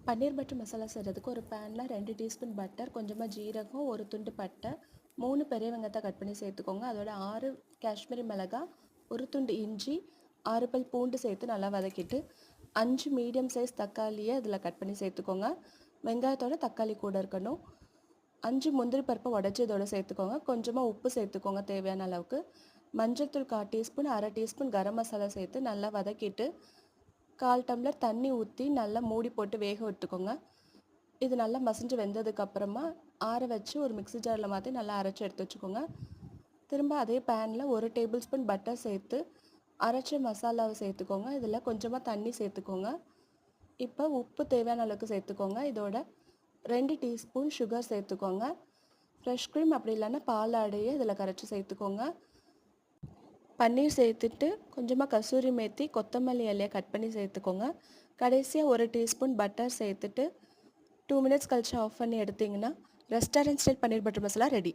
பன்னீர் butter masala செய்கிறதுக்கு ஒரு பேனில் 2 டீஸ்பூன் பட்டர், கொஞ்சமாக ஜீரகம், ஒரு துண்டு பட்டை, 3 பெரிய வெங்காயத்தை கட் பண்ணி சேர்த்துக்கோங்க. அதோட 6 காஷ்மீரி மிளகாய், ஒரு துண்டு இஞ்சி, 6 பல் பூண்டு சேர்த்து நல்லா வதக்கிட்டு 5 மீடியம் சைஸ் தக்காளியை இதில் கட் பண்ணி சேர்த்துக்கோங்க. வெங்காயத்தோட தக்காளி கூட இருக்கணும். 5 முந்திரி பருப்பை உடச்சி இதோட சேர்த்துக்கோங்க. கொஞ்சமாக உப்பு சேர்த்துக்கோங்க தேவையான அளவுக்கு. மஞ்சள் தூள் 1/4 டீஸ்பூன், அரை டீஸ்பூன் கரம் மசாலா சேர்த்து நல்லா வதக்கிட்டு 1/4 டம்ளர் தண்ணி ஊற்றி நல்லா மூடி போட்டு வேக விட்டுக்கோங்க. இது நல்லா மசிஞ்சு வெந்ததுக்கப்புறமா ஆற வச்சு ஒரு மிக்ஸி ஜாரில் மாற்றி நல்லா அரைச்சி எடுத்து வச்சுக்கோங்க. திரும்ப அதே பேனில் 1 டேபிள் ஸ்பூன் பட்டர் சேர்த்து அரைச்ச மசாலாவை சேர்த்துக்கோங்க. இதில் கொஞ்சமாக தண்ணி சேர்த்துக்கோங்க. இப்போ உப்பு தேவையான அளவுக்கு சேர்த்துக்கோங்க. இதோட 2 டீஸ்பூன் சுகர் சேர்த்துக்கோங்க. ஃப்ரெஷ் க்ரீம் அப்படி இல்லைன்னா பால் ஆடையை இதில் கரைச்சி சேர்த்துக்கோங்க. பன்னீர் சேர்த்துட்டு கொஞ்சமாக கசூரி மேத்தி, கொத்தமல்லி இலையை கட் பண்ணி சேர்த்துக்கோங்க. கடைசியாக 1 டீஸ்பூன் பட்டர் சேர்த்துட்டு 2 மினிட்ஸ் கழிச்சு ஆஃப் பண்ணி எடுத்திங்கன்னா ரெஸ்டாரண்ட் ஸ்டைல் பன்னீர் பட்டர் மசாலா ரெடி.